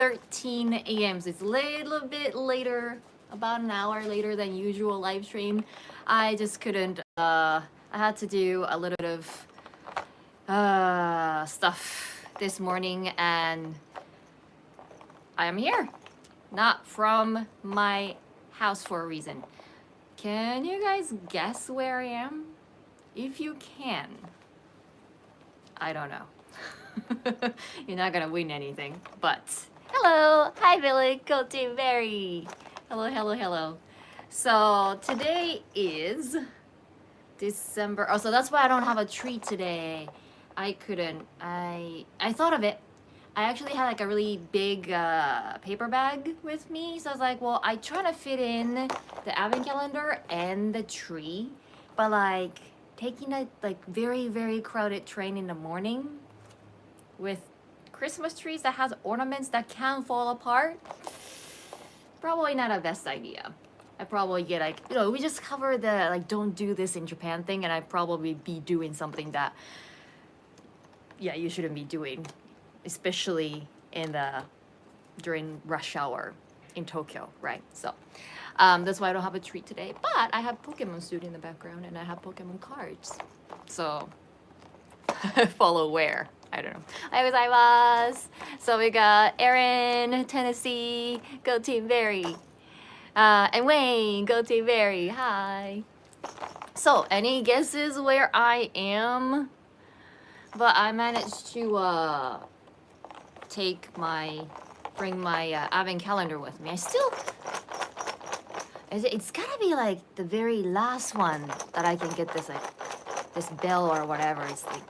8:13 a.m. So it's a little bit later, about an hour later than usual live stream. I just couldn't. I had to do a little bit of stuff this morning, and I am here, not from my house for a reason. Can you guys guess where I am? If you can, I don't know. You're not gonna win anything, but hello, hi Billy, go to Berry. Hello, hello, hello. So today is December. Oh, so that's why I don't have a treat today. I couldn't. I thought of it. I actually had like a really big paper bag with me, so I was like, well, I try to fit in the advent calendar and the tree, but like taking a like very crowded train in the morning with Christmas trees that has ornaments that can fall apart, probably not a best idea. I probably get like, we just cover the like don't do this in Japan thing, and I probably be doing something that, yeah, you shouldn't be doing, especially in the during rush hour in Tokyo, right? So that's why I don't have a treat today, but I have Pokemon suit in the background and I have Pokemon cards. So follow where? I don't know. Ohayou. So we got Erin, Tennessee, go Team Berry. And Wayne, go Team Berry. Hi. So any guesses where I am? But I managed to bring my advent calendar with me. It's gotta be like the very last one that I can get this bell or whatever. It's like,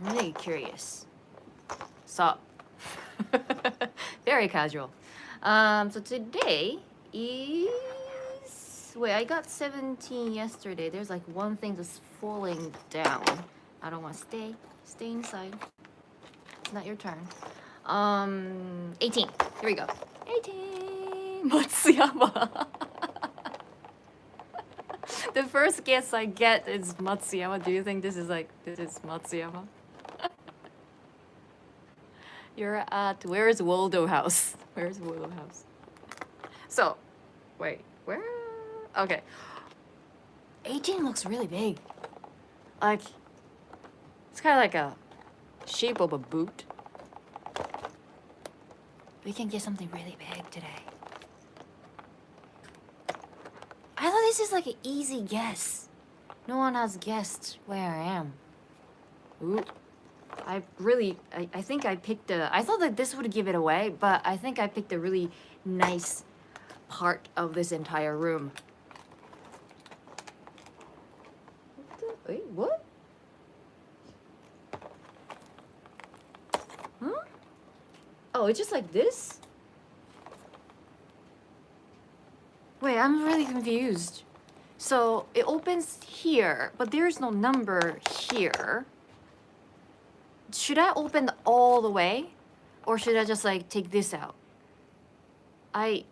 I'm really curious. So, very casual. So today is, wait, I got 17 yesterday. There's like one thing that's falling down. I don't want to stay inside. It's not your turn. 18. Here we go. 18. Matsuyama. The first guess I get is Matsuyama. Do you think this is Matsuyama? You're at, where's Waldo House? Where's Waldo House? So, wait, where? Okay. 18 looks really big. Like, it's kind of like a shape of a boot. We can get something really big today. I thought this is like an easy guess. No one has guessed where I am. Ooh. I think I picked I thought that this would give it away, but I think I picked a really nice part of this entire room. Wait, what? Huh? Oh, it's just like this? Wait, I'm really confused. So it opens here, but there's no number here. Should I open all the way? Or should I just like take this out? I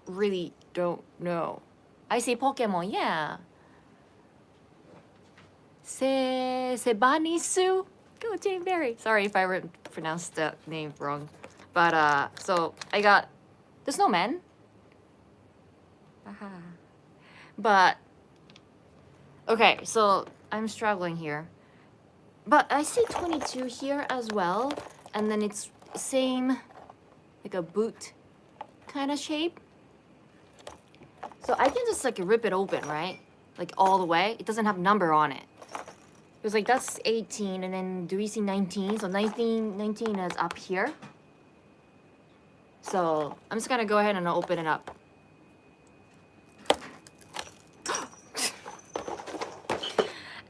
really don't know. I see Pokemon, yeah. Sebanisu? Go Jane Berry. Sorry if I pronounced the name wrong. But so I got the snowman. Aha. But okay, so I'm struggling here. But I see 22 here as well, and then it's same, like a boot kind of shape. So I can just like rip it open, right? Like all the way. It doesn't have number on it. It was like, that's 18, and then do we see 19? So 19 is up here. So I'm just gonna go ahead and open it up.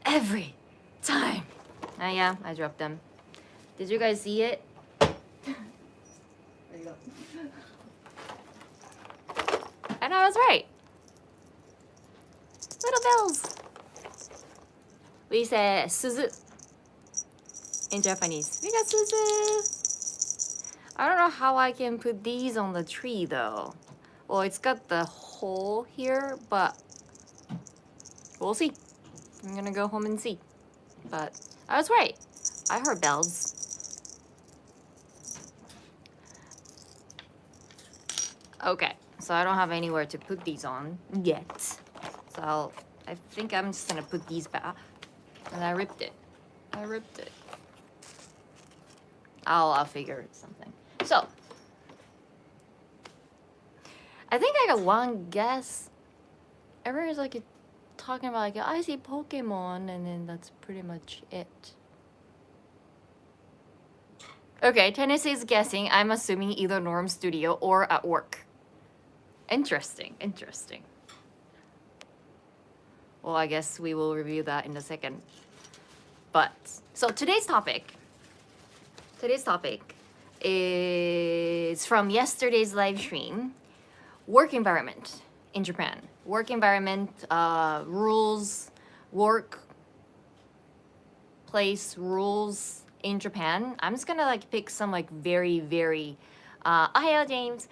Every time. Yeah, I dropped them. Did you guys see it? There you go. And I was right. Little bells. We say Suzu in Japanese. We got Suzu. I don't know how I can put these on the tree though. Well, it's got the hole here, but we'll see. I'm gonna go home and see. But I was right. I heard bells. Okay, so I don't have anywhere to put these on yet. So I think I'm just gonna put these back. And I ripped it. I'll figure something. So I think I got one guess. Everyone's like talking about like I see Pokemon, and then that's pretty much it. Okay, Tennessee is guessing. I'm assuming either Norm Studio or at work. Interesting. Well, I guess we will review that in a second. But so today's topic is from yesterday's live stream. Work environment in Japan. Work environment, rules, workplace rules in Japan. I'm just gonna like pick some like very, Ohio James,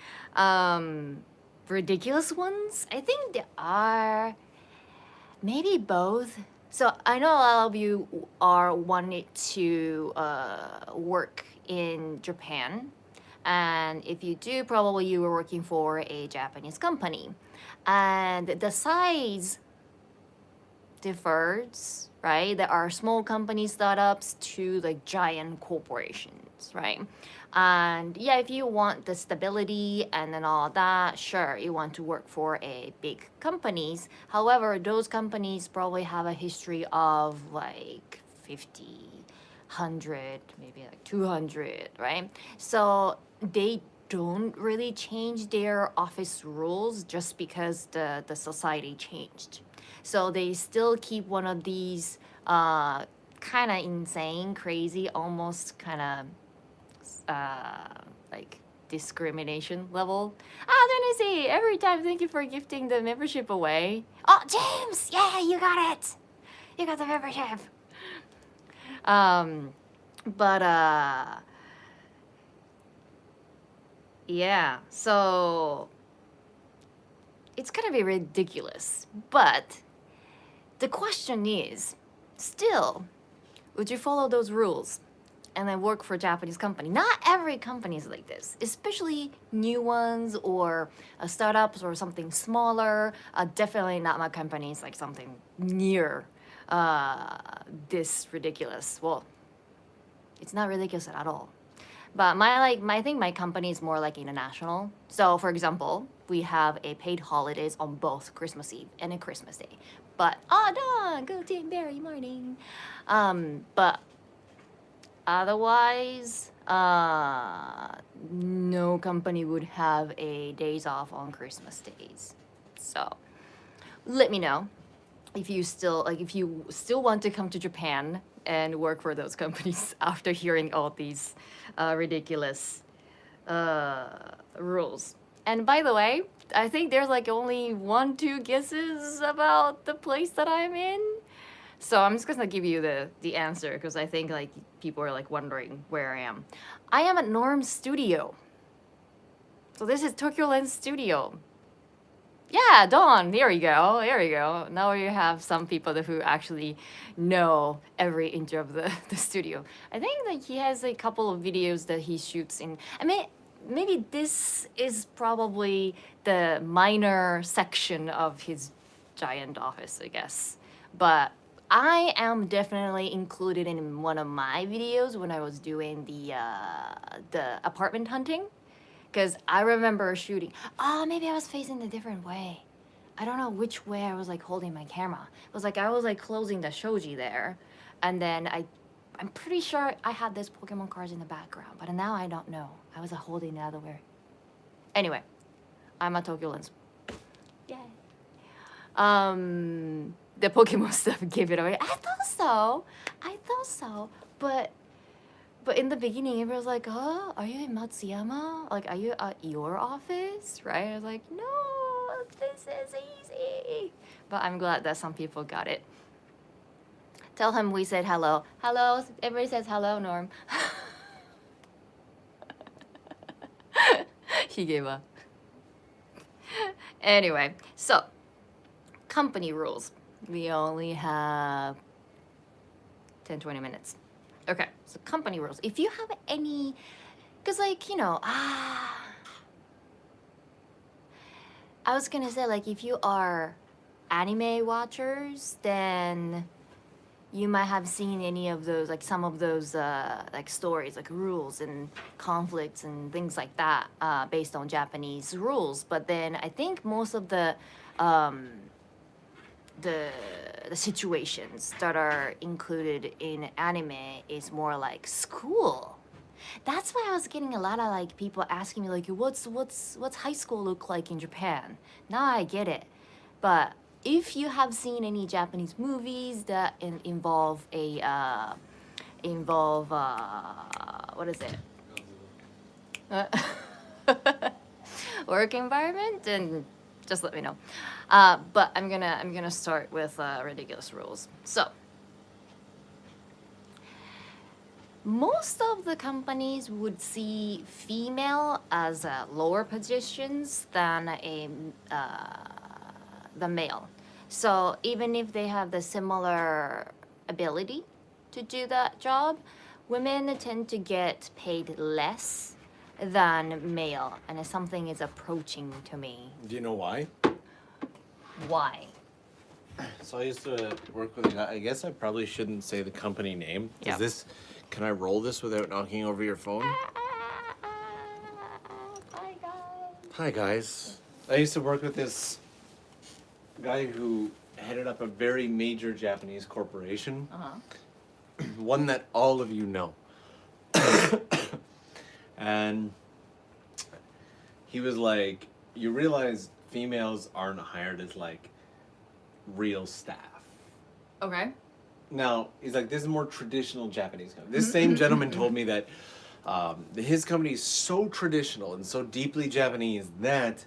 ridiculous ones. I think there are maybe both. So I know a lot of you are wanting to work in Japan. And if you do, probably you were working for a Japanese company. And the size differs, right? There are small company startups to like giant corporations, right? And yeah, if you want the stability and then all that, sure, you want to work for a big companies. However, those companies probably have a history of like 50, 100, maybe like 200, right? So they don't really change their office rules just because the society changed. So they still keep one of these kind of insane, crazy, almost kind of like discrimination level. Tennessee, every time, thank you for gifting the membership away. Oh, James, yeah, you got it. You got the membership. But yeah, so it's gonna be ridiculous. But the question is, still, would you follow those rules and then work for a Japanese company? Not every company is like this, especially new ones or startups or something smaller. Definitely not my company. It's like something near this ridiculous. Well, it's not ridiculous at all. But I think my company is more like international. So for example, we have a paid holidays on both Christmas Eve and a Christmas Day. But Dawn, go Team Berry morning. But otherwise, no company would have a days off on Christmas days. So let me know if you still want to come to Japan and work for those companies after hearing all these ridiculous rules. And by the way, I think there's like only 1-2 guesses about the place that I'm in. So I'm just gonna give you the answer because I think like people are like wondering where I am. I am at Norm's studio. So this is Tokyo Lens Studio. Yeah, Dawn. There you go. Now you have some people who actually know every inch of the studio. I think that he has a couple of videos that he shoots in. I mean, maybe this is probably the minor section of his giant office, I guess. But I am definitely included in one of my videos when I was doing the apartment hunting. Because I remember shooting. Maybe I was facing a different way. I don't know which way I was like holding my camera. It was like I was like closing the shoji there. And then I'm pretty sure I had this Pokemon cards in the background. But now I don't know. I was holding the other way. Anyway, I'm a Tokyo Lens. Yay. The Pokemon stuff gave it away. I thought so. But in the beginning, everyone was like, "Oh, are you in Matsuyama? Like, are you at your office?" Right? I was like, "No, this is easy." But I'm glad that some people got it. Tell him we said hello. Hello. Everybody says hello, Norm. He gave up. Anyway, so company rules. We only have 10-20 minutes. Okay, so company rules. If you have any, because like, I was gonna say, like, if you are anime watchers, then you might have seen any of those, like some of those, like stories, like rules and conflicts and things like that, based on Japanese rules. But then I think most of um, the the situations that are included in anime is more like school. That's why I was getting a lot of like people asking me like, what's high school look like in Japan? Now I get it. But if you have seen any Japanese movies that involve a what is it? Uh, work environment, then just let me know. But I'm gonna start with ridiculous rules. So most of the companies would see female as lower positions than the male. So even if they have the similar ability to do that job, women tend to get paid less than male, and something is approaching to me. Do you know why? Why? So I used to work with a guy. I guess I probably shouldn't say the company name. Yep. Can I roll this without knocking over your phone? Hi guys. Hi, guys. I used to work with this guy who headed up a very major Japanese corporation. One that all of you know. And he was like, you realize females aren't hired as like real staff. Okay. Now, he's like, this is more traditional Japanese company. This same gentleman told me that his company is so traditional and so deeply Japanese that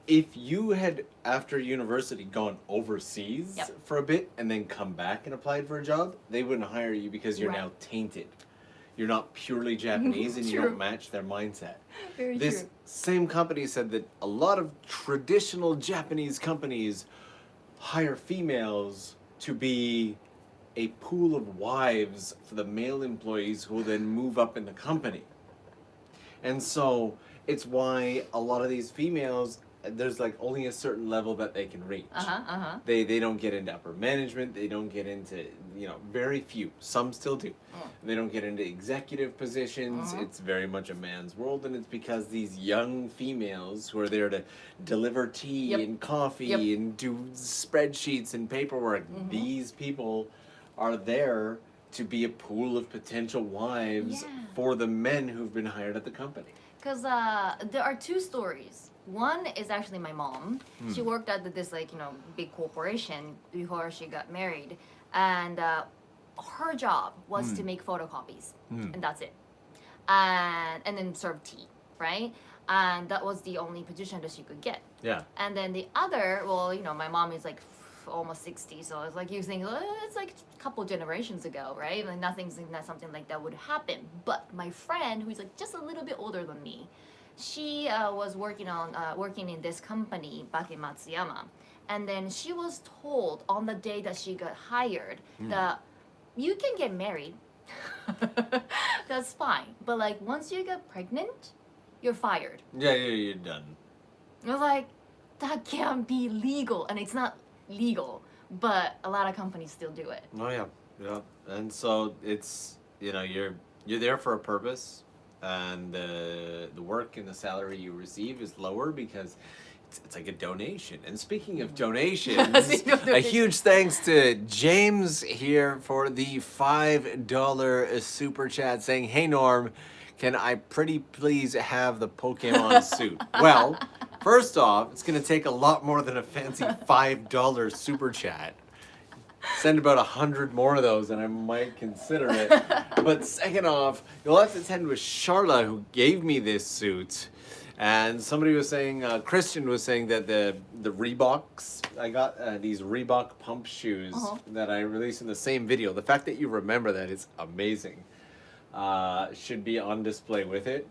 if you had, after university, gone overseas Yep. for a bit and then come back and applied for a job, they wouldn't hire you because you're Right. now tainted. You're not purely Japanese and you True. don't match their mindset. Very This true. same company said that a lot of traditional Japanese companies hire females to be a pool of wives for the male employees who will then move up in the company. And so it's why a lot of these females, there's like only a certain level that they can reach. They don't get into upper management, they don't get into, very few. Some still do. They don't get into executive positions. It's very much a man's world, and it's because these young females who are there to deliver tea Yep. and coffee Yep. and do spreadsheets and paperwork. These people are there to be a pool of potential wives Yeah. for the men who've been hired at the company. Because there are two stories. One is actually my mom. She worked at this big corporation before she got married, and her job was to make photocopies, and that's it. And then serve tea, right? And that was the only position that she could get. Yeah. And then the other, well, my mom is like almost 60, so it's like you think it's like a couple generations ago, right? Like not something like that would happen. But my friend, who's like just a little bit older than me, she was working in this company back in Matsuyama, and then she was told on the day that she got hired that you can get married. That's fine, but like once you get pregnant, you're fired. Yeah, you're done. I was like, that can't be legal, and it's not legal, but a lot of companies still do it. Oh yeah. And so it's you're there for a purpose, and the work and the salary you receive is lower because it's like a donation. And speaking of donations, a huge thanks to James here for the $5 super chat saying, "Hey Norm, can I pretty please have the Pokemon suit?" Well, first off, it's going to take a lot more than a fancy $5 super chat. Send about 100 more of those and I might consider it. But second off, you'll have to attend with Charla, who gave me this suit. And somebody was saying, Christian was saying that the Reeboks, I got these Reebok pump shoes that I released in the same video. The fact that you remember that is amazing. Should be on display with it.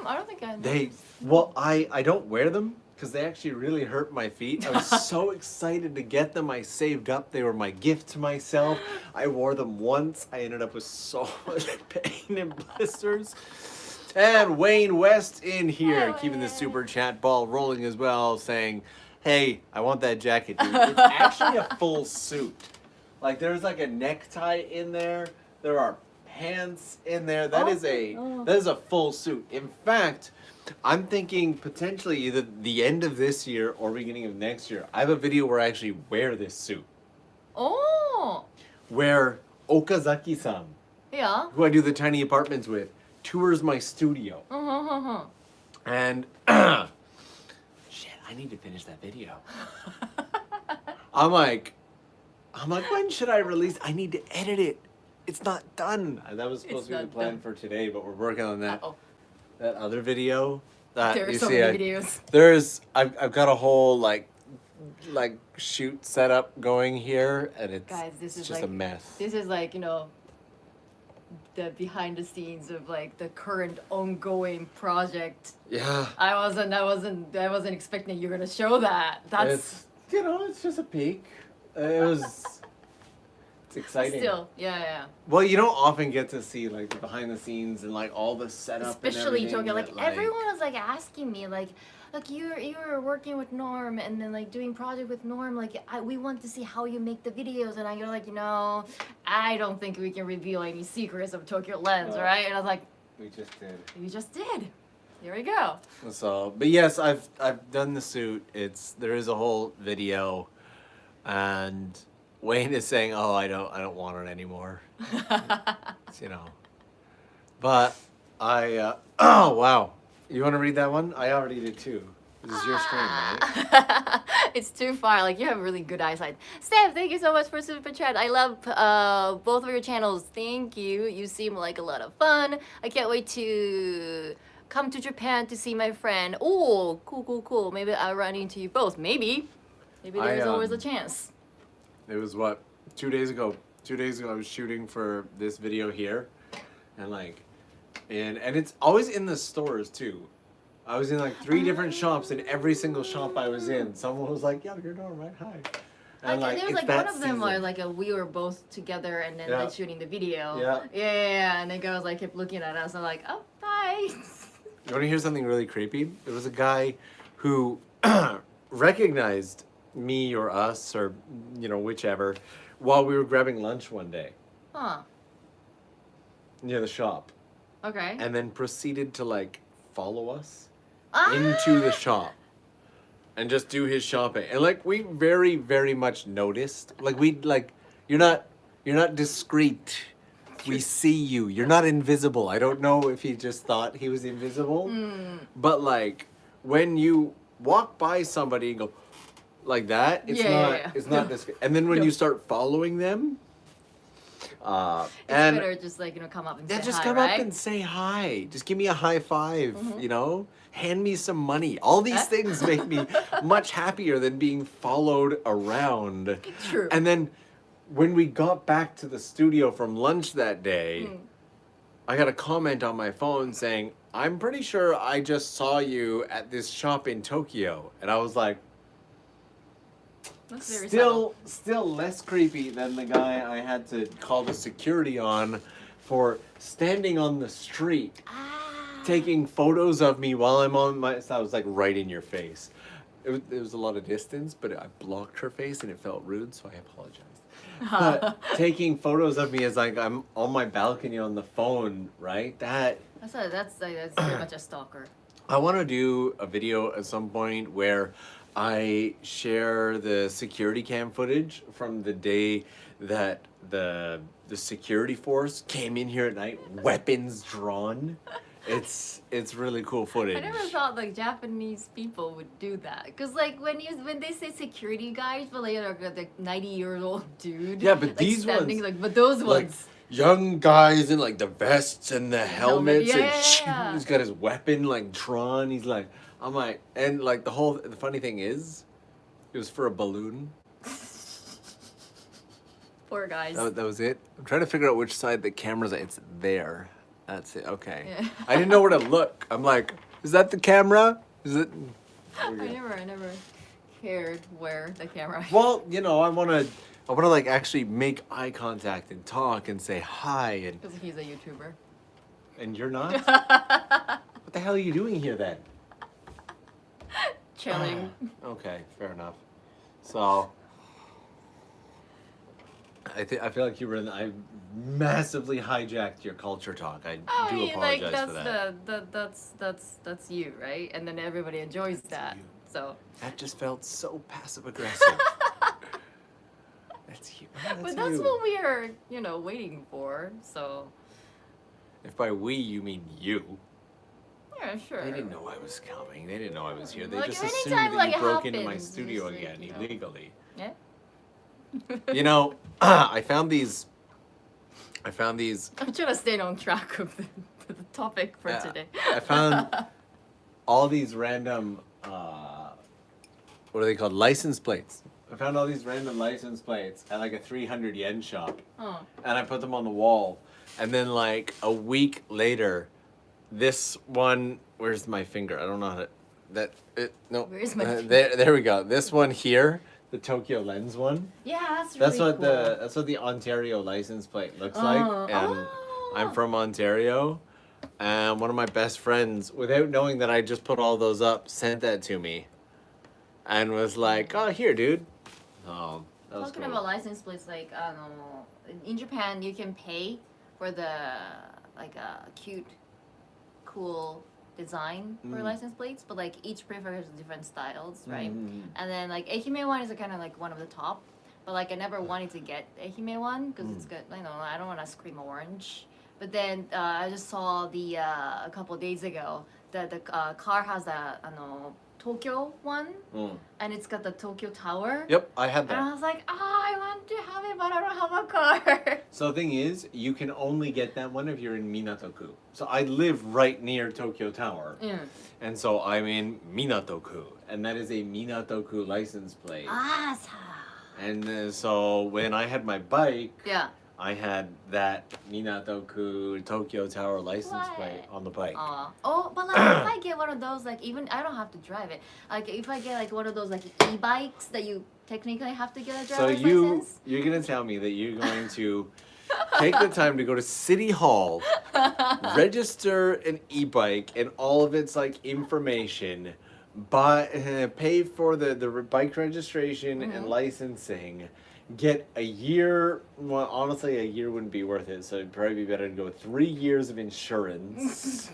I don't think I know. Well, I don't wear them because they actually really hurt my feet. I was so excited to get them. I saved up. They were my gift to myself. I wore them once. I ended up with so much pain and blisters. And Wayne West in here, keeping the super chat ball rolling as well, saying, hey, I want that jacket, dude. It's actually a full suit. Like there's like a necktie in there. There are pants in there. That is a full suit. In fact, I'm thinking potentially either the end of this year or beginning of next year. I have a video where I actually wear this suit. Oh. Where Okazaki-san, Yeah. who I do the tiny apartments with, tours my studio. And shit, I need to finish that video. I'm like, when should I release? I need to edit it. It's not done. That was supposed to be the plan for today, but we're working on that. That other video. There are so many videos. I've got a whole like shoot setup going here, and it's Guys, this is just like, a mess. This is like, you know, the behind the scenes of like the current ongoing project. Yeah. I wasn't expecting you were gonna show that. That's it's just a peek. It's exciting. still, yeah. Well, you don't often get to see like the behind the scenes and like all the setup. Especially and Tokyo, everything like everyone was like asking me like you were working with Norm and then like doing project with Norm, like we want to see how you make the videos, and you're like, I don't think we can reveal any secrets of Tokyo Lens, right? And I was like, we just did. You just did. Here we go. So, but yes, I've done the suit. There is a whole video, and Wayne is saying, "Oh, I don't want it anymore." But I oh wow, you want to read that one? I already did too. This is your screen, right? It's too far. Like, you have really good eyesight. Steph, thank you so much for super chat. I love both of your channels. Thank you. You seem like a lot of fun. I can't wait to come to Japan to see my friend. Oh, cool. Maybe I'll run into you both. Maybe there's always a chance. It was what, 2 days ago. 2 days ago, I was shooting for this video here, and and it's always in the stores too. I was in like 3 different shops, and every single shop I was in, someone was like, "Yeah, you're Norm, right? Hi." And there was it's like that one of them season. where like we were both together and then like shooting the video. Yeah. And the girls like kept looking at us. I'm like, oh, bye. You want to hear something really creepy? There was a guy who recognized me or us or whichever while we were grabbing lunch one day Huh. near the shop, Okay. and then proceeded to like follow us Ah! into the shop and just do his shopping. And like we very, very much noticed. Like you're not discreet. We see you. You're not invisible. I don't know if he just thought he was invisible. But like when you walk by somebody and go like that, it's not discreet. And then when you start following them, It's and better just like come up and say just hi, come right? up and say hi. Just give me a high five, Hand me some money. All these things make me much happier than being followed around. True. And then when we got back to the studio from lunch that day, I got a comment on my phone saying, "I'm pretty sure I just saw you at this shop in Tokyo." And I was like, That's very still less creepy than the guy I had to call the security on for standing on the street, taking photos of me while I'm on my. So I was like right in your face. It was a lot of distance, but I blocked her face and it felt rude, so I apologized. But taking photos of me as like I'm on my balcony on the phone, right? That's very much a stalker. I want to do a video at some point where I share the security cam footage from the day that the security force came in here at night, weapons drawn. It's really cool footage. I never thought like Japanese people would do that, because like when they say security guys, but like the 90-year-old dude. Yeah, but like, these standing, ones, like, but those like, ones. young guys in like the vests and the helmets, yeah. he's got his weapon like drawn. He's like, I'm like, and like the funny thing is, it was for a balloon. Poor guys. That was it. I'm trying to figure out which side the camera's at. It's there. That's it. Okay. Yeah. I didn't know where to look. I'm like, is that the camera? Is it? I never cared where the camera. Well, I wanna like actually make eye contact and talk and say hi and. Because he's a YouTuber. And you're not? What the hell are you doing here then? chilling. Okay, fair enough. So I feel like I massively hijacked your culture talk. I I do mean, like apologize for that. that's you, right? And then everybody enjoys that. you. So. That just felt so passive aggressive. That's you. But that's you. what we are, waiting for. So. If by we you mean you. Yeah, sure. They didn't know I was coming. They didn't know I was here. They Like, just anytime, assumed that like, you it broke into my happens, you studio just, again like, illegally. Yeah. I found these. I'm trying to stay on track of the topic for today. I found all these random. What are they called? License plates. I found all these random license plates at like a 300 yen shop, Oh. and I put them on the wall. And then like a week later, this one. Where's my finger? I don't know how to. No. Where's my finger? There we go. This one here, the Tokyo Lens one. Yeah, that's really cool. That's what the Ontario license plate looks like. And I'm from Ontario, and one of my best friends, without knowing that I just put all those up, sent that to me, and was like, "Oh, here, dude." Oh, that was Talking cool. about license plates, like, I don't know, in Japan you can pay for the, like, a cute, cool design for license plates, but like each prefers different styles, right? And then like Ehime one is kind of like one of the top, but like I never wanted to get Ehime one because it's good. I don't want to scream orange. But then I just saw the a couple of days ago that the car has a Tokyo one, and it's got the Tokyo Tower. Yep, I had And that. I was like, I want to have it, but I don't have a car. So the thing is, you can only get that one if you're in Minatoku. So I live right near Tokyo Tower. And so I'm in Minatoku. And that is a Minatoku license plate. And so when I had my bike, Yeah. I had that Minatoku Tokyo Tower license plate on the bike. Oh, but like if I get one of those, like even I don't have to drive it. Like if I get like one of those like e-bikes that you technically have to get a driver's license. You're gonna tell me that you're going to take the time to go to City Hall, register an e-bike and all of its like information, pay for the bike registration and licensing. Get a year. Well, honestly, a year wouldn't be worth it. So it'd probably be better to go 3 years of insurance,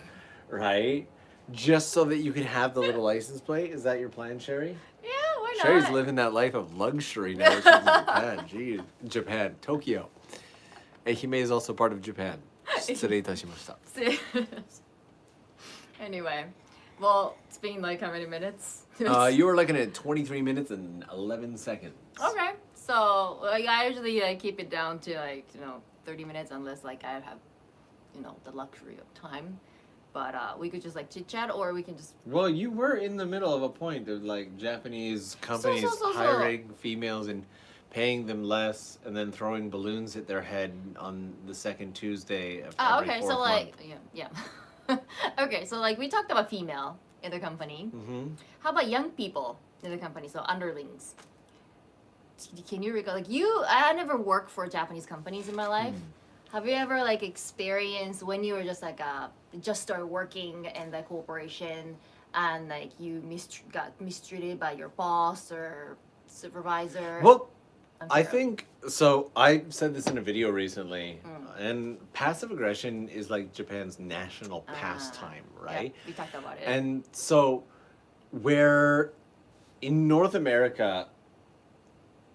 right? Just so that you can have the little license plate. Is that your plan, Sherry? Yeah, why not? Sherry's living that life of luxury now. She's in Japan. Jeez, Japan, Tokyo. Ehime is also part of Japan. 失礼いたしました. Anyway, well, it's been like how many minutes? You were looking at 23 minutes and 11 seconds. Okay. So like I usually keep it down to like 30 minutes unless like I have the luxury of time, but we could just like chit chat or we can just. Well, you were in the middle of a point of like Japanese companies hiring females and paying them less and then throwing balloons at their head on the second Tuesday of every okay, fourth so like month. yeah. Okay, so like we talked about female in the company. How about young people in the company? So underlings. Can you recall I never worked for Japanese companies in my life. Have you ever like experienced when you were just like just started working in the corporation and like you got mistreated by your boss or supervisor? Well, I think so. I said this in a video recently, and passive aggression is like Japan's national pastime, right? Yeah, we talked about it. And so, where in North America,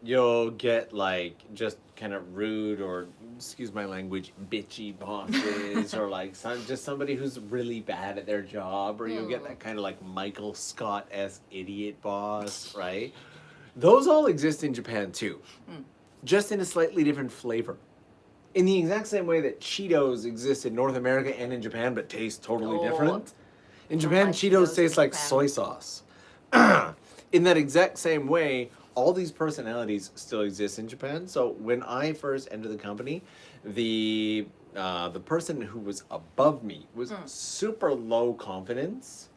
you'll get like just kind of rude or, excuse my language, bitchy bosses or like just somebody who's really bad at their job, or you'll get that kind of like Michael Scott-esque idiot boss, right? Those all exist in Japan too, just in a slightly different flavor. In the exact same way that Cheetos exist in North America and in Japan, but taste totally different. In Japan, like Cheetos Cheetos taste in like Japan. soy sauce. In that exact same way, all these personalities still exist in Japan. So when I first entered the company, the person who was above me was super low confidence,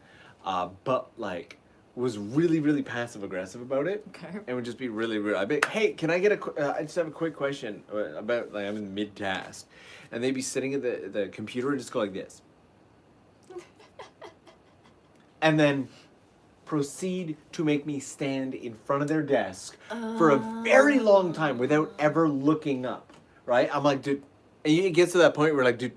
but like was really, really passive aggressive about it. Okay. And would just be really rude. I'd be, hey, can I get I just have a quick question about, like, I'm in mid-task. And they'd be sitting at the computer and just go like this. And then proceed to make me stand in front of their desk for a very long time without ever looking up, right? I'm like, dude, and it gets to that point where like, dude,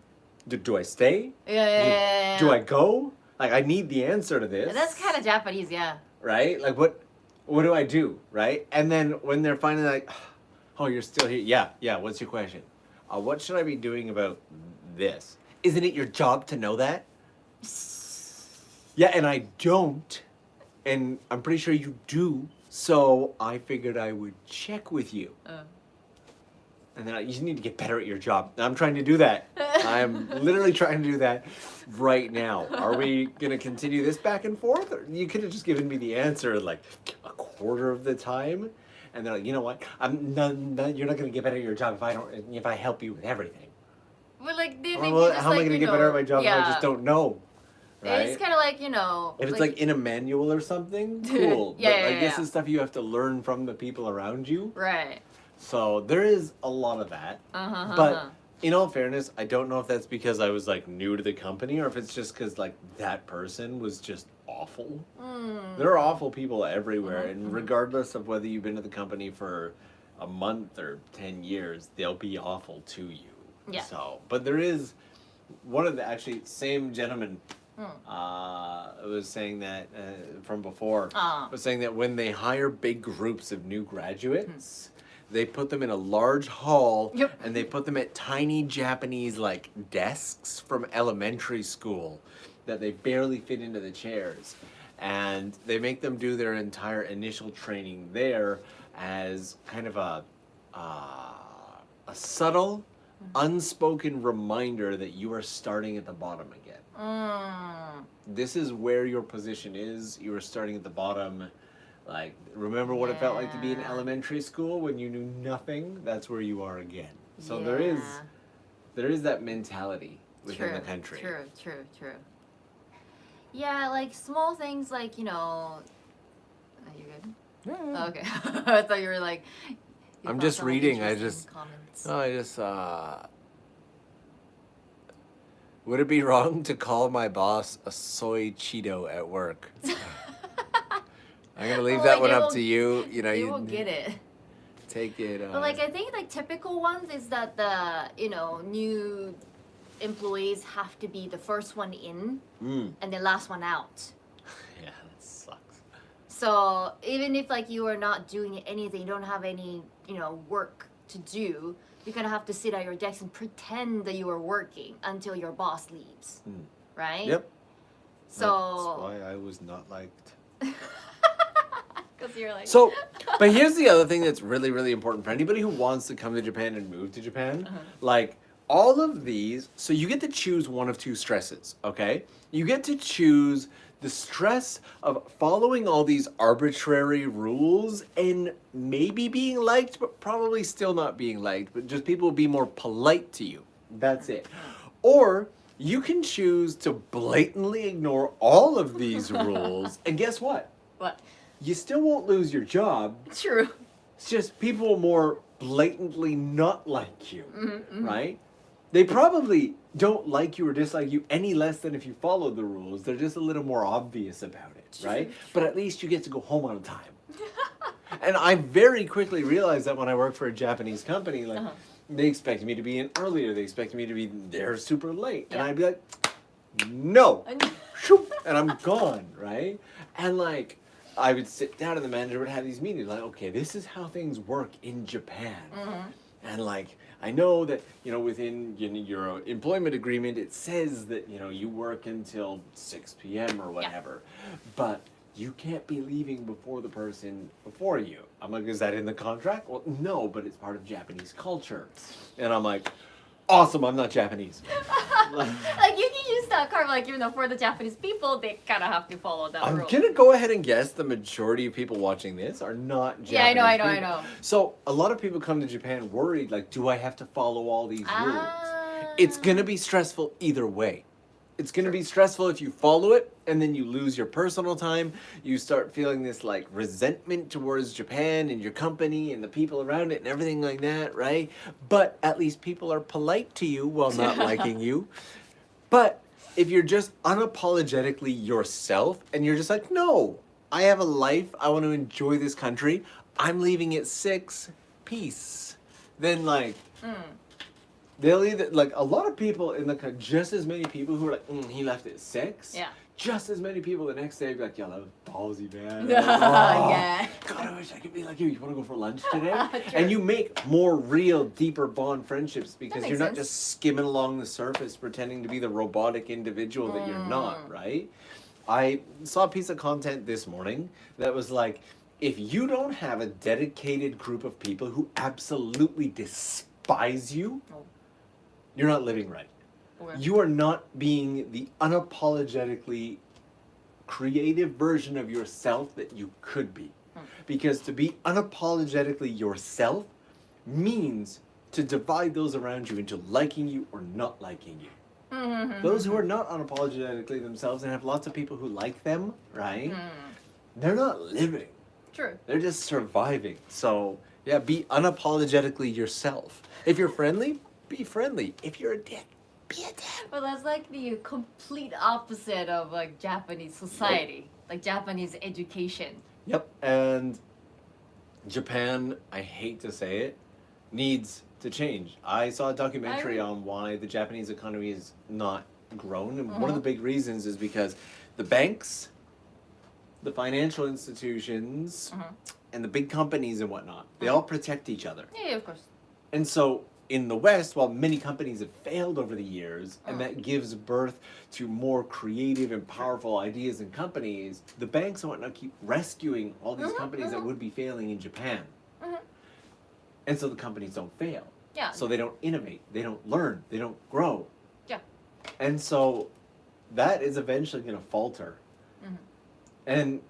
do I stay? Yeah. Do I go? Like, I need the answer to this. That's kind of Japanese, yeah. Right? Like, what do I do, right? And then when they're finally like, oh, you're still here. Yeah, what's your question? What should I be doing about this? Isn't it your job to know that? Yeah, and I don't. And I'm pretty sure you do. So I figured I would check with you. And then you need to get better at your job. I'm trying to do that. I'm literally trying to do that right now. Are we going to continue this back and forth? Or you could have just given me the answer like a quarter of the time. And they're like, you know what? You're not going to get better at your job if I help you with everything. But like, they Well, how am I going to get better at my job if I just don't know? Right? It's kind of like, if it's like in a manual or something, cool. But this is stuff you have to learn from the people around you. Right. So there is a lot of that. But in all fairness, I don't know if that's because I was like new to the company or if it's just because like that person was just awful. There are awful people everywhere, and regardless of whether you've been to the company for a month or 10 years, they'll be awful to you. Yeah. So, but there is one of the actually same gentleman was saying that from before was saying that when they hire big groups of new graduates. They put them in a large hall, and they put them at tiny Japanese like desks from elementary school that they barely fit into the chairs, and they make them do their entire initial training there as kind of a subtle, unspoken reminder that you are starting at the bottom again. This is where your position is. You are starting at the bottom. Like, remember what it felt like to be in elementary school when you knew nothing? That's where you are again. So there is that mentality within the country. True. Yeah, like small things like, are you good? Yeah. Okay. I thought you were like... I'm just reading. Comments. Would it be wrong to call my boss a soy Cheeto at work? I'm gonna leave that one up to you. You will get it. Take it. But like I think like typical ones is that the new employees have to be the first one in and the last one out. Yeah, that sucks. So even if like you are not doing anything, you don't have any work to do, you kind of have to sit at your desk and pretend that you are working until your boss leaves, right? Yep. So that's why I was not liked. Because you're like... So, but here's the other thing that's really, really important for anybody who wants to come to Japan and move to Japan. Like, all of these, so you get to choose one of two stresses, okay? You get to choose the stress of following all these arbitrary rules and maybe being liked, but probably still not being liked, but just people will be more polite to you. That's it. Or you can choose to blatantly ignore all of these rules, and guess what? What? You still won't lose your job. True. It's just people will more blatantly not like you, right? They probably don't like you or dislike you any less than if you followed the rules. They're just a little more obvious about it, right? But at least you get to go home on time. And I very quickly realized that when I worked for a Japanese company, like they expected me to be in earlier. They expected me to be there super late. And I'd be like, no. And I'm gone, right? And like, I would sit down and the manager would have these meetings like, okay, this is how things work in Japan. And like, I know that, within your employment agreement, it says that, you work until 6 p.m. or whatever. But you can't be leaving before the person before you. I'm like, is that in the contract? Well, no, but it's part of Japanese culture. And I'm like, awesome, I'm not Japanese. Like you can use that card, like for the Japanese people, they kind of have to follow that rule. I'm gonna go ahead and guess the majority of people watching this are not Japanese. Yeah, I know. So a lot of people come to Japan worried, like, do I have to follow all these rules? It's gonna be stressful either way. It's going to be stressful if you follow it and then you lose your personal time. You start feeling this like resentment towards Japan and your company and the people around it and everything like that, right? But at least people are polite to you while not liking you. But if you're just unapologetically yourself and you're just like, no, I have a life. I want to enjoy this country. I'm leaving at 6. Peace. Then like they'll either like a lot of people in the just as many people who are like he left at 6. Yeah. Just as many people the next day be like, yeah, that was ballsy, man. Yeah. God, I wish I could be like you. You want to go for lunch today? True. And you make more real, deeper bond friendships because makes you're not sense. just skimming along the surface pretending to be the robotic individual that you're not, right? I saw a piece of content this morning that was like, if you don't have a dedicated group of people who absolutely despise you, Oh. you're not living right. Okay. You are not being the unapologetically creative version of yourself that you could be. Because to be unapologetically yourself means to divide those around you into liking you or not liking you. Those who are not unapologetically themselves and have lots of people who like them, right? They're not living. True. They're just surviving. So, yeah, be unapologetically yourself. If you're friendly, be friendly. If you're a dick, be a dick. Well, that's like the complete opposite of like Japanese society, like Japanese education. Yep, and Japan, I hate to say it, needs to change. I saw a documentary on why the Japanese economy is not grown, and one of the big reasons is because the banks, the financial institutions, and the big companies and whatnot, they all protect each other. Yeah, of course. And so in the West, while many companies have failed over the years, and that gives birth to more creative and powerful ideas and companies, the banks and whatnot keep rescuing all these companies that would be failing in Japan. And so the companies don't fail. Yeah. So they don't innovate, they don't learn, they don't grow. Yeah. And so that is eventually going to falter. And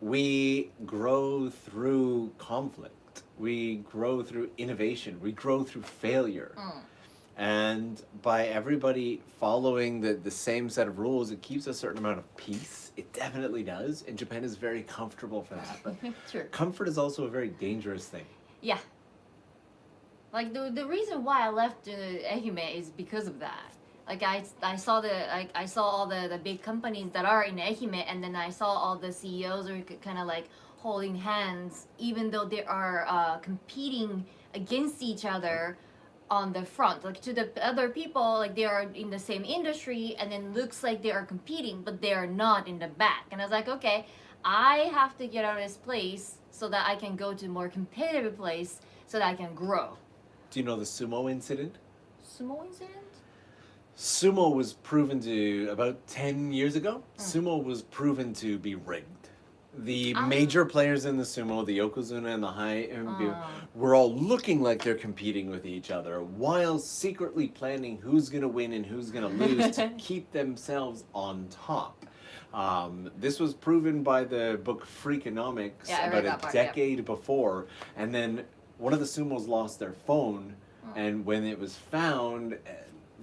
we grow through conflict. We grow through innovation. We grow through failure. And by everybody following the same set of rules, it keeps a certain amount of peace. It definitely does. And Japan is very comfortable for that. But True. comfort is also a very dangerous thing. Yeah. Like the reason why I left Ehime is because of that. Like I saw all the big companies that are in Ehime, and then I saw all the CEOs are kind of like holding hands, even though they are competing against each other on the front. Like to the other people, like they are in the same industry, and then looks like they are competing, but they are not in the back. And I was like, okay, I have to get out of this place so that I can go to a more competitive place so that I can grow. Do you know the sumo incident? Sumo incident? Sumo was proven to, about 10 years ago, sumo was proven to be rigged. The major players in the sumo, the yokozuna and the high were all looking like they're competing with each other while secretly planning who's going to win and who's going to lose to keep themselves on top. This was proven by the book Freakonomics about a decade before, and then one of the sumos lost their phone, and when it was found,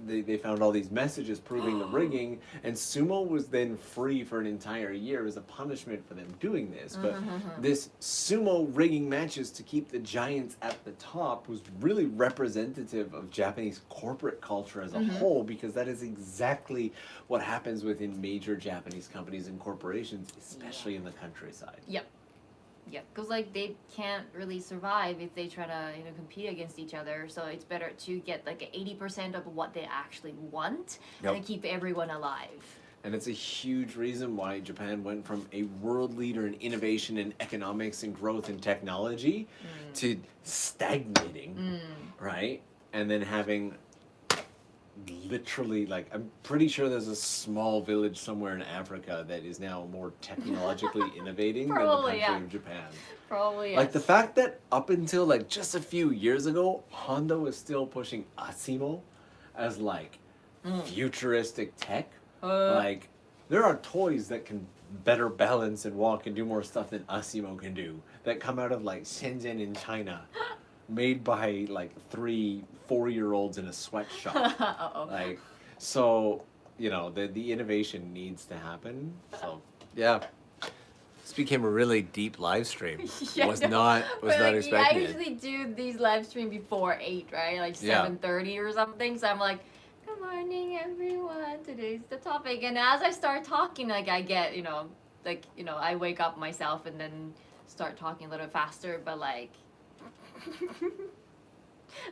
they found all these messages proving the rigging, and sumo was then free for an entire year as a punishment for them doing this. But this sumo rigging matches to keep the giants at the top was really representative of Japanese corporate culture as a whole, because that is exactly what happens within major Japanese companies and corporations, especially in the countryside. Yep. Yeah, because like they can't really survive if they try to compete against each other. So it's better to get like 80% of what they actually want and keep everyone alive. And it's a huge reason why Japan went from a world leader in innovation and economics and growth and technology to stagnating, right? And then having literally, like, I'm pretty sure there's a small village somewhere in Africa that is now more technologically innovating than the country of Japan. Probably, like the fact that up until like just a few years ago, Honda was still pushing Asimo as like futuristic tech. Like there are toys that can better balance and walk and do more stuff than Asimo can do that come out of like Shenzhen in China. Made by like 3-4-year-olds in a sweatshop. Like, so the innovation needs to happen. So yeah, this became a really deep live stream. Was not expecting. I usually do these live stream before 8, right? Like 7:30 or something. So I'm like, good morning everyone. Today's the topic. And as I start talking, like I get like, I wake up myself and then start talking a little faster, but like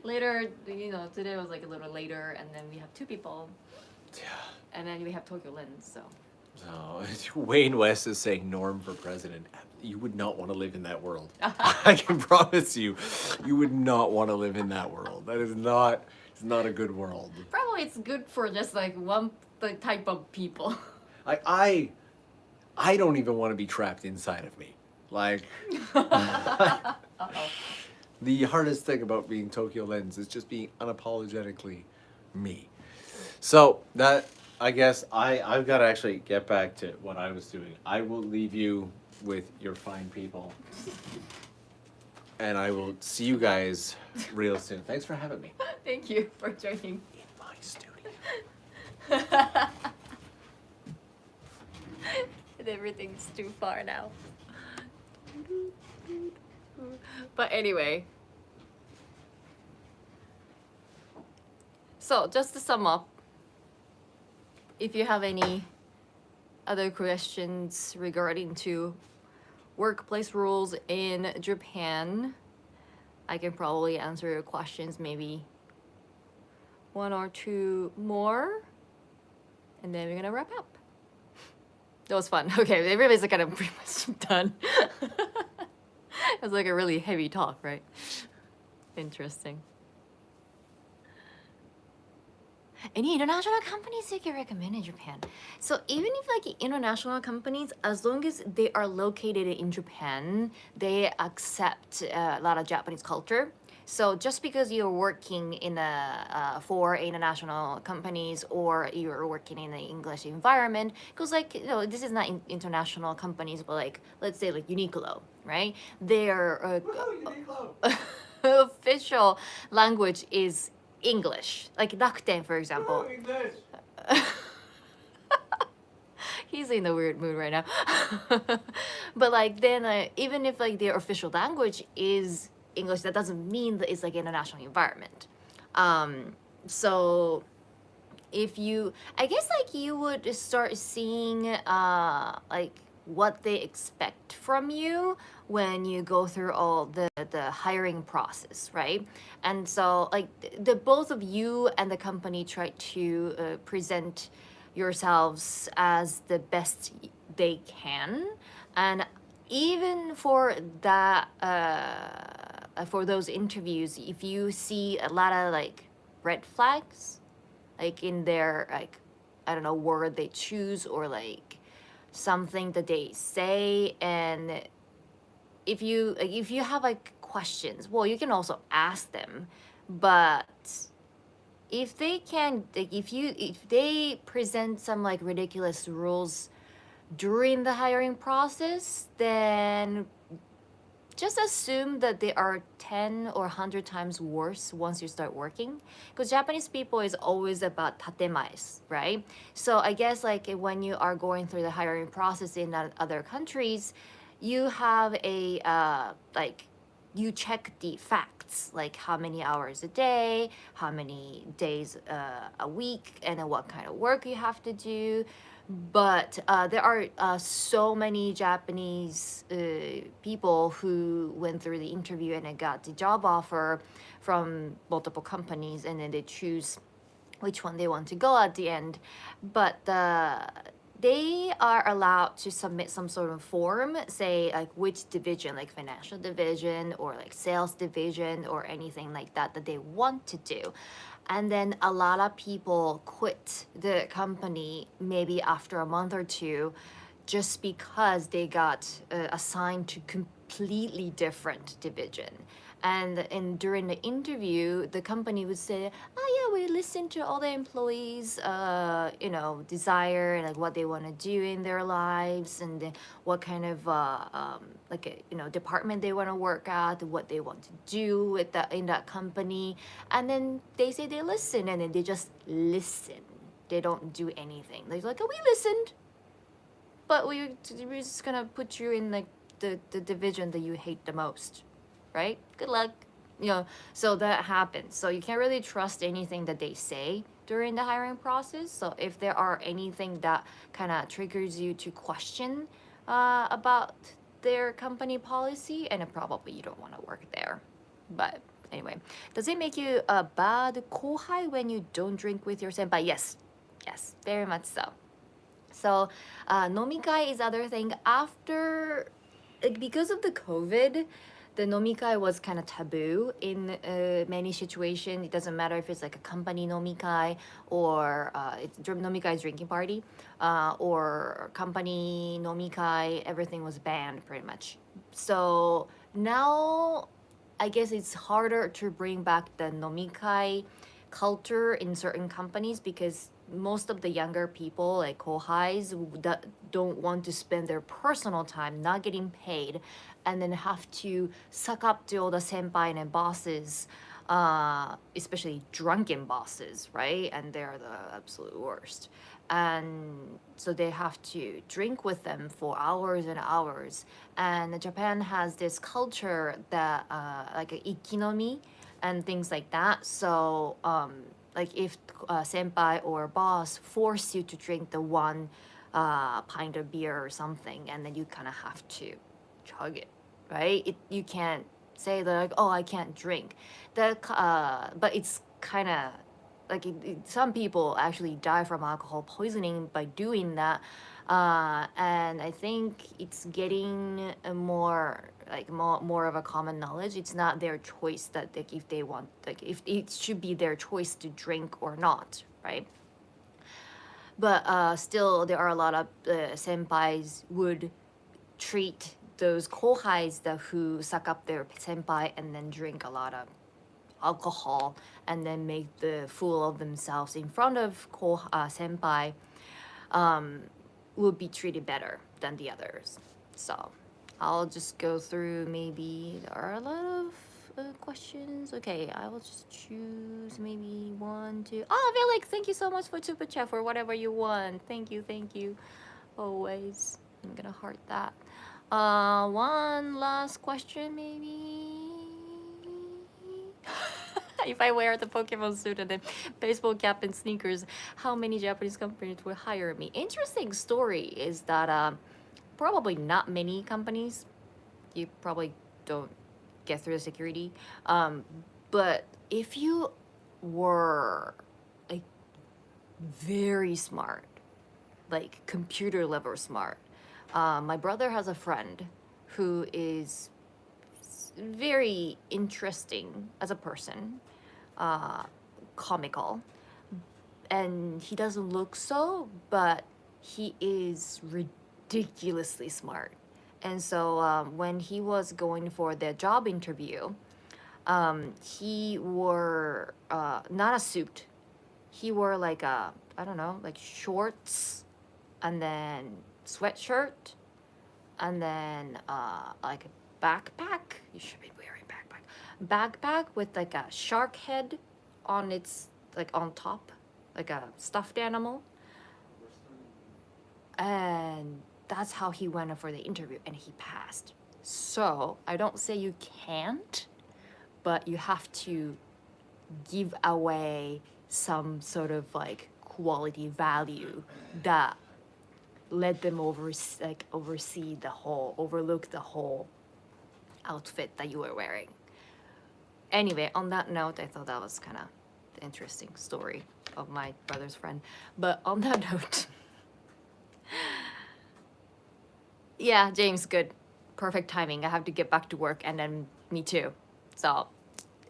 later, today was like a little later, and then we have two people, Yeah. and then we have Tokyo Lens, so. So Wayne West is saying Norm for president. You would not want to live in that world. I can promise you, you would not want to live in that world. That is not. It's not a good world. Probably it's good for just like one type of people. Like I don't even want to be trapped inside of me. Like Uh-oh. the hardest thing about being Tokyo Lens is just being unapologetically me. So that I guess I've got to actually get back to what I was doing. I will leave you with your fine people. And I will see you guys real soon. Thanks for having me. Thank you for joining. In my studio. And everything's too far now. But anyway. So just to sum up, if you have any other questions regarding to workplace rules in Japan, I can probably answer your questions, maybe one or two more, and then we're gonna wrap up. That was fun. Okay, everybody's kind of pretty much done. It was like a really heavy talk, right? Interesting. Any international companies you can recommend in Japan? So even if like international companies, as long as they are located in Japan, they accept a lot of Japanese culture. So just because you're working in for international companies, or you're working in an English environment, because like this is not international companies, but like let's say like Uniqlo, right? Their official language is English, like Rakuten, for example. English. He's in a weird mood right now. But like then, even if like their official language is English, that doesn't mean that it's like international environment. So if you, I guess like you would start seeing like what they expect from you when you go through all the hiring process, right? And so like the both of you and the company try to present yourselves as the best they can, and even for that for those interviews, if you see a lot of like red flags like in their like I don't know word they choose, or like something that they say, and if you have like questions, well, you can also ask them. But if they can like if they present some like ridiculous rules during the hiring process, then just assume that they are 10 or 100 times worse once you start working, because Japanese people is always about tatemaes, right? So I guess like when you are going through the hiring process in other countries, you have a like you check the facts, like how many hours a day, how many days a week, and then what kind of work you have to do. But there are so many Japanese people who went through the interview and got the job offer from multiple companies, and then they choose which one they want to go at the end. But they are allowed to submit some sort of form, say like which division, like financial division or like sales division or anything like that they want to do. And then a lot of people quit the company maybe after a month or two, just because they got assigned to completely different division. And during the interview, the company would say, "Oh yeah, we listen to all the employees, desire and like what they want to do in their lives, and then what kind of department they want to work at, what they want to do with in that company." And then they say they listen, and then they just listen. They don't do anything. They're like, "Oh, we listened, but we're just gonna put you in like the division that you hate the most." Right? Good luck. So that happens. So you can't really trust anything that they say during the hiring process. So if there are anything that kind of triggers you to question about their company policy, and probably you don't want to work there. But anyway, does it make you a bad kohai when you don't drink with your senpai? Yes, yes, very much so. So, nomikai is other thing after, like, because of the COVID, the nomikai was kind of taboo in many situations. It doesn't matter if it's like a company nomikai or nomikai is drinking party, or company nomikai. Everything was banned pretty much. So now, I guess it's harder to bring back the nomikai culture in certain companies because most of the younger people, like kohais, that don't want to spend their personal time not getting paid and then have to suck up to all the senpai and bosses, especially drunken bosses, right? And they're the absolute worst. And so they have to drink with them for hours and hours. And Japan has this culture that, like a ikinomi and things like that. So, like if senpai or boss force you to drink the one pint of beer or something, and then you kind of have to chug it, right? You can't say that like, oh, I can't drink. But it's kind of like some people actually die from alcohol poisoning by doing that. And I think it's getting more of a common knowledge. It's not their choice that like if they want, like if it should be their choice to drink or not, right? But still, there are a lot of senpais would treat those kohais who suck up their senpai and then drink a lot of alcohol and then make the fool of themselves in front of senpai, will be treated better than the others. So I'll just go through, maybe there are a lot of questions. Okay, I will just choose maybe one, two. Oh, Felix, thank you so much for Super Chat for whatever you want. Thank you. Always. I'm gonna heart that. One last question, maybe. If I wear the Pokemon suit and then baseball cap and sneakers, how many Japanese companies will hire me? Interesting story is that probably not many companies. You probably don't get through the security. But if you were like very smart, like computer level smart, my brother has a friend who is very interesting as a person, comical, and he doesn't look so, but he is ridiculously smart. And so when he was going for the job interview, he wore not a suit. He wore like a, I don't know, like shorts and then sweatshirt and then like a backpack. You should be wearing backpack with like a shark head on its, like on top, like a stuffed animal. And that's how he went for the interview and he passed. So I don't say you can't, but you have to give away some sort of like quality value that let them oversee the whole, overlook the whole outfit that you were wearing. Anyway, on that note, I thought that was kind of the interesting story of my brother's friend. But on that note, yeah, James, good. Perfect timing. I have to get back to work and then me too. So,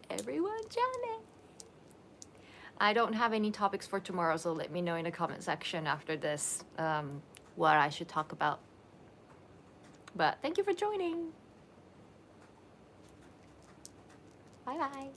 everyone, Johnny. I don't have any topics for tomorrow, so let me know in the comment section after this what I should talk about. But thank you for joining. Bye bye.